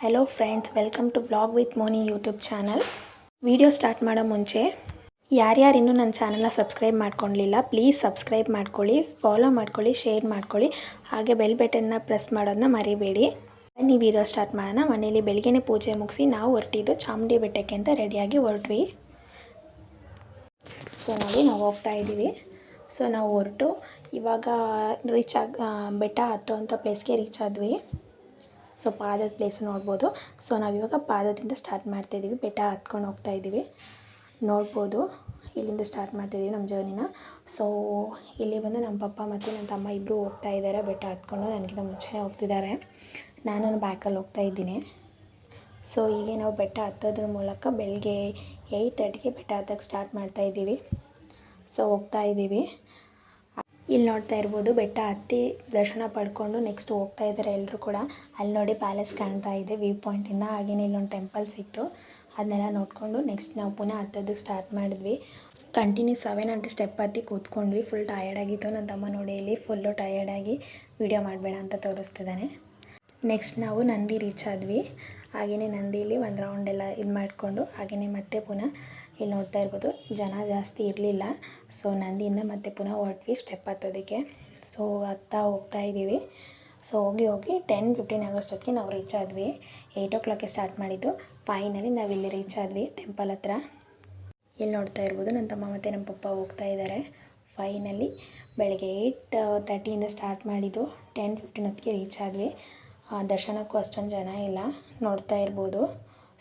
Hello friends, welcome to vlog with Moni YouTube channel. Video start ಮಾಡೋ ಮುಂಚೆ ಯಾರ್ಯಾರು ಇನ್ನೂ ನನ್ನ ಚಾನಲ್ನ ಸಬ್ಸ್ಕ್ರೈಬ್ ಮಾಡ್ಕೊಳ್ಳಿಲ್ಲ, ಪ್ಲೀಸ್ ಸಬ್ಸ್ಕ್ರೈಬ್ ಮಾಡ್ಕೊಳ್ಳಿ, ಫಾಲೋ ಮಾಡ್ಕೊಳ್ಳಿ, ಶೇರ್ ಮಾಡ್ಕೊಳ್ಳಿ, ಹಾಗೆ ಬೆಲ್ ಬಟನ್ನ ಪ್ರೆಸ್ ಮಾಡೋದನ್ನ ಮರಿಬೇಡಿ. ಬನ್ನಿ ವಿಡಿಯೋ ಸ್ಟಾರ್ಟ್ ಮಾಡೋಣ. ಮನೇಲಿ ಬೆಳಗ್ಗೆನೇ ಪೂಜೆ ಮುಗಿಸಿ ನಾವು ಹೊರಟಿದ್ದು ಚಾಮುಂಡಿ ಬೆಟ್ಟಕ್ಕೆ ಅಂತ ರೆಡಿಯಾಗಿ ಹೊರಟ್ವಿ. ಸೊ ನೋಡಿ, ನಾವು ಹೋಗ್ತಾ ಇದ್ದೀವಿ. ಸೊ ನಾವು ಹೊರಟು ಇವಾಗ ಬೆಟ್ಟ ಹತ್ತುವಂಥ ಪ್ಲೇಸ್ಗೆ ರೀಚ್ ಆದ್ವಿ. ಸೊ ಪಾದದ ಪ್ಲೇಸ್ ನೋಡ್ಬೋದು. ಸೊ ನಾವಿವಾಗ ಪಾದದಿಂದ ಸ್ಟಾರ್ಟ್ ಮಾಡ್ತಾಯಿದ್ದೀವಿ, ಬೆಟ್ಟ ಹತ್ಕೊಂಡು ಹೋಗ್ತಾ ಇದ್ದೀವಿ. ನೋಡ್ಬೋದು, ಇಲ್ಲಿಂದ ಸ್ಟಾರ್ಟ್ ಮಾಡ್ತಾಯಿದ್ದೀವಿ ನಮ್ಮ ಜರ್ನಿನ. ಸೊ ಇಲ್ಲಿ ಬಂದು ನಮ್ಮ ಪಪ್ಪ ಮತ್ತು ನನ್ನ ತಮ್ಮ ಇಬ್ಬರು ಹೋಗ್ತಾ ಇದ್ದಾರೆ ಬೆಟ್ಟ ಹತ್ಕೊಂಡು. ನನಗಿಂತ ಮುಂಚೆನೇ ಹೋಗ್ತಿದ್ದಾರೆ, ನಾನು ಬ್ಯಾಕಲ್ಲಿ ಹೋಗ್ತಾ ಇದ್ದೀನಿ. ಸೊ ಹೀಗೆ ನಾವು ಬೆಟ್ಟ ಹತ್ತೋದ್ರ ಮೂಲಕ ಬೆಳಗ್ಗೆ 8:30ಗೆ ಬೆಟ್ಟ ಹತ್ತಕ್ಕೆ ಸ್ಟಾರ್ಟ್ ಮಾಡ್ತಾಯಿದ್ದೀವಿ. ಸೊ ಹೋಗ್ತಾ ಇದ್ದೀವಿ. ಇಲ್ಲಿ ನೋಡ್ತಾ ಇರ್ಬೋದು, ಬೆಟ್ಟ ಹತ್ತಿ ದರ್ಶನ ಪಡ್ಕೊಂಡು ನೆಕ್ಸ್ಟ್ ಹೋಗ್ತಾ ಇದ್ದಾರೆ ಎಲ್ಲರೂ ಕೂಡ. ಅಲ್ಲಿ ನೋಡಿ ಪ್ಯಾಲೇಸ್ ಕಾಣ್ತಾ ಇದೆ ವ್ಯೂ ಪಾಯಿಂಟಿಂದ. ಹಾಗೆಯೇ ಇಲ್ಲೊಂದು ಟೆಂಪಲ್ ಸಿಕ್ತು, ಅದನ್ನೆಲ್ಲ ನೋಡಿಕೊಂಡು ನೆಕ್ಸ್ಟ್ ನಾವು ಪುನಃ ಹತ್ತೋದಕ್ಕೆ ಸ್ಟಾರ್ಟ್ ಮಾಡಿದ್ವಿ. ಕಂಟಿನ್ಯೂ 700 ಸ್ಟೆಪ್ ಹತ್ತಿ ಕೂತ್ಕೊಂಡ್ವಿ. ಫುಲ್ ಟಯರ್ಡಾಗಿತ್ತು. ನನ್ನ ತಮ್ಮ ನೋಡಿ ಇಲ್ಲಿ ಫುಲ್ಲು ಟಯರ್ಡಾಗಿ ವೀಡಿಯೋ ಮಾಡಬೇಡ ಅಂತ ತೋರಿಸ್ತಿದ್ದಾನೆ. ನೆಕ್ಸ್ಟ್ ನಾವು ನಂದಿ ರೀಚ್ ಆದ್ವಿ. ಹಾಗೆಯೇ ನಂದಿಲಿ ಒಂದು ರೌಂಡೆಲ್ಲ ಇದು ಮಾಡಿಕೊಂಡು ಹಾಗೆಯೇ ಮತ್ತೆ ಪುನಃ ಇಲ್ಲಿ ನೋಡ್ತಾ ಇರ್ಬೋದು ಜನ ಜಾಸ್ತಿ ಇರಲಿಲ್ಲ. ಸೊ ನಂದಿಯಿಂದ ಮತ್ತೆ ಪುನಃ ಹೊರಟ್ವಿ ಸ್ಟೆಪ್ ಹತ್ತೋದಕ್ಕೆ. ಸೊ ಹತ್ತಾ ಹೋಗ್ತಾ ಇದ್ದೀವಿ. ಸೊ ಹೋಗಿ 10-15 ಆಗೋಷ್ಟೊತ್ತಿಗೆ ನಾವು ರೀಚ್ ಆದ್ವಿ. 8 o'clockಗೆ ಸ್ಟಾರ್ಟ್ ಮಾಡಿದ್ದು. ಫೈನಲಿ ನಾವಿಲ್ಲಿ ರೀಚ್ ಆದ್ವಿ ಟೆಂಪಲ್ ಹತ್ರ. ಇಲ್ಲಿ ನೋಡ್ತಾ ಇರ್ಬೋದು ನನ್ನ ತಮ್ಮ ಮತ್ತು ನಮ್ಮ ಪಪ್ಪ ಹೋಗ್ತಾ ಇದ್ದಾರೆ. ಫೈನಲಿ ಬೆಳಗ್ಗೆ 8:30ಇಂದ ಸ್ಟಾರ್ಟ್ ಮಾಡಿದ್ದು 10-15 ಹೊತ್ತಿಗೆ ರೀಚ್ ಆದ್ವಿ. ದರ್ಶನಕ್ಕೂ ಅಷ್ಟೊಂದು ಜನ ಇಲ್ಲ, ನೋಡ್ತಾ ಇರ್ಬೋದು.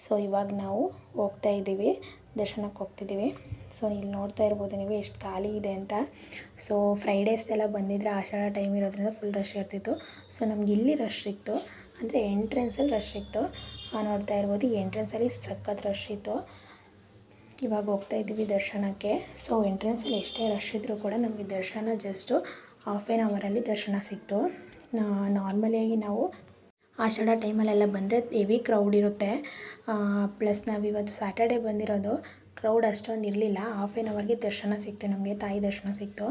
ಸೊ ಇವಾಗ ನಾವು ಹೋಗ್ತಾ ಇದ್ದೀವಿ, ದರ್ಶನಕ್ಕೆ ಹೋಗ್ತಿದ್ದೀವಿ. ಸೊ ಇಲ್ಲಿ ನೋಡ್ತಾ ಇರ್ಬೋದು ನೀವು ಎಷ್ಟು ಖಾಲಿ ಇದೆ ಅಂತ. ಸೊ ಫ್ರೈಡೇಸ್ ಎಲ್ಲ ಬಂದಿದ್ದರೆ ಆಷಾಢ ಟೈಮ್ ಇರೋದ್ರಿಂದ ಫುಲ್ ರಶ್ ಇರ್ತಿತ್ತು. ಸೊ ನಮ್ಗೆ ಇಲ್ಲಿ ರಶ್ ಸಿಕ್ತು, ಅಂದರೆ ಎಂಟ್ರೆನ್ಸಲ್ಲಿ ರಶ್ ಸಿಕ್ತು. ನೋಡ್ತಾ ಇರ್ಬೋದು ಈ ಎಂಟ್ರೆನ್ಸಲ್ಲಿ ಸಖತ್ ರಶ್ ಇತ್ತು. ಇವಾಗ ಹೋಗ್ತಾ ಇದ್ದೀವಿ ದರ್ಶನಕ್ಕೆ. ಸೊ ಎಂಟ್ರೆನ್ಸಲ್ಲಿ ಎಷ್ಟೇ ರಶ್ ಇದ್ದರೂ ಕೂಡ ನಮಗೆ ದರ್ಶನ ಜಸ್ಟು ಹಾಫ್ ಆನ್ ಅವರಲ್ಲಿ ದರ್ಶನ ಸಿಕ್ತು. ನಾರ್ಮಲಿಯಾಗಿ ನಾವು ಆಷಾಢ ಟೈಮಲ್ಲೆಲ್ಲ ಬಂದರೆ ಹೆವಿ ಕ್ರೌಡ್ ಇರುತ್ತೆ. ಪ್ಲಸ್ ನಾವಿವತ್ತು ಸ್ಯಾಟರ್ಡೇ ಬಂದಿರೋದು, ಕ್ರೌಡ್ ಅಷ್ಟೊಂದು ಇರಲಿಲ್ಲ. ಹಾಫ್ ಆನ್ ಅವರ್ಗೆ ದರ್ಶನ ಸಿಕ್ತು, ನಮಗೆ ತಾಯಿ ದರ್ಶನ ಸಿಕ್ತು.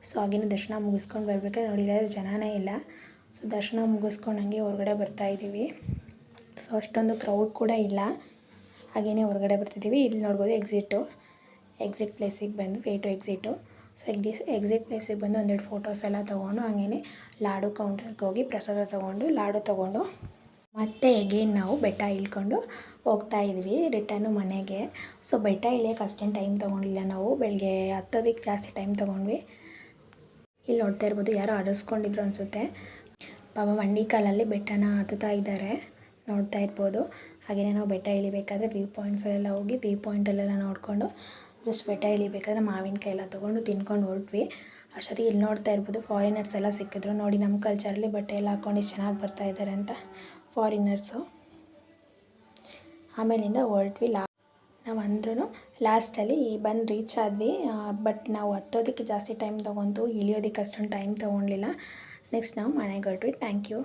ಸೊ ಹಾಗೆಯೇ ದರ್ಶನ ಮುಗಿಸ್ಕೊಂಡು ಬರ್ಬೇಕಾದ್ರೆ ನೋಡಿದರೆ ಜನನೇ ಇಲ್ಲ. ಸೊ ದರ್ಶನ ಮುಗಿಸ್ಕೊಂಡು ಹಂಗೆ ಹೊರಗಡೆ ಬರ್ತಾಯಿದ್ದೀವಿ. ಸೊ ಅಷ್ಟೊಂದು ಕ್ರೌಡ್ ಕೂಡ ಇಲ್ಲ. ಹಾಗೆಯೇ ಹೊರಗಡೆ ಬರ್ತಿದ್ದೀವಿ. ಇಲ್ಲಿ ನೋಡ್ಬೋದು ಎಕ್ಸಿಟ್ ಪ್ಲೇಸಿಗೆ ಬಂದು way to exit. So exit ಪ್ಲೇಸಿಗೆ ಬಂದು ಒಂದೆರಡು ಫೋಟೋಸ್ ಎಲ್ಲ ತೊಗೊಂಡು ಹಾಗೆಯೇ ಲಾಡು ಕೌಂಟರ್ಗೆ ಹೋಗಿ ಪ್ರಸಾದ ತೊಗೊಂಡು ಲಾಡು ತೊಗೊಂಡು ಮತ್ತೆ ಎಗೇನ್ ನಾವು ಬೆಟ್ಟ ಇಳ್ಕೊಂಡು ಹೋಗ್ತಾ ಇದ್ವಿ ರಿಟರ್ನು ಮನೆಗೆ. ಸೊ ಬೆಟ್ಟ ಇಳಿಯೋಕ್ಕೆ ಅಷ್ಟೇನು ಟೈಮ್ ತೊಗೊಂಡಿಲ್ಲ ನಾವು, ಬೆಳಗ್ಗೆ ಹತ್ತೋದಕ್ಕೆ ಜಾಸ್ತಿ ಟೈಮ್ ತೊಗೊಂಡ್ವಿ. ಇಲ್ಲಿ ನೋಡ್ತಾ ಇರ್ಬೋದು ಯಾರೋ ಅರಸ್ಕೊಂಡಿದ್ರು ಅನಿಸುತ್ತೆ, ಪಾಪ ಮಂಡಿ ಕಾಲಲ್ಲಿ ಬೆಟ್ಟನ ಹತ್ತುತ್ತಾ ಇದ್ದಾರೆ, ನೋಡ್ತಾ ಇರ್ಬೋದು. ಹಾಗೆಯೇ ನಾವು ಬೆಟ್ಟ ಇಳಿಬೇಕಾದ್ರೆ ವ್ಯೂ ಪಾಯಿಂಟ್ಸಲ್ಲೆಲ್ಲ ಹೋಗಿ ವ್ಯೂ ಪಾಯಿಂಟಲ್ಲೆಲ್ಲ ನೋಡಿಕೊಂಡು ಜಸ್ಟ್ ಬೆಟ್ಟ ಇಳಿಬೇಕಾದ್ರೆ ಮಾವಿನಕಾಯಿ ಎಲ್ಲ ತೊಗೊಂಡು ತಿನ್ಕೊಂಡು ಹೊರಟ್ವಿ. ಅಷ್ಟೊತ್ತಿಗೆ ಇಲ್ಲಿ ನೋಡ್ತಾ ಇರ್ಬೋದು ಫಾರಿನರ್ಸ್ ಎಲ್ಲ ಸಿಕ್ಕಿದ್ರು. ನೋಡಿ ನಮ್ಮ ಕಲ್ಚರಲ್ಲಿ ಬಟ್ಟೆ ಎಲ್ಲ ಹಾಕ್ಕೊಂಡು ಎಷ್ಟು ಚೆನ್ನಾಗಿ ಬರ್ತಾ ಇದ್ದಾರೆ ಅಂತ ಫಾರಿನರ್ಸು. ಆಮೇಲಿಂದ ಹೊರಟ್ವಿ. ನಾವು ಅಂದ್ರೂ ಲಾಸ್ಟಲ್ಲಿ ಬಂದು ರೀಚ್ ಆದ್ವಿ. ಬಟ್ ನಾವು ಹತ್ತೋದಕ್ಕೆ ಜಾಸ್ತಿ ಟೈಮ್ ತೊಗೊಂತು, ಇಳಿಯೋದಕ್ಕೆ ಅಷ್ಟೊಂದು ಟೈಮ್ ತೊಗೊಳ್ಲಿಲ್ಲ. ನೆಕ್ಸ್ಟ್ ನಾವು ಮನೆಗೆ ಹೊರಟ್ವಿ. Thank you.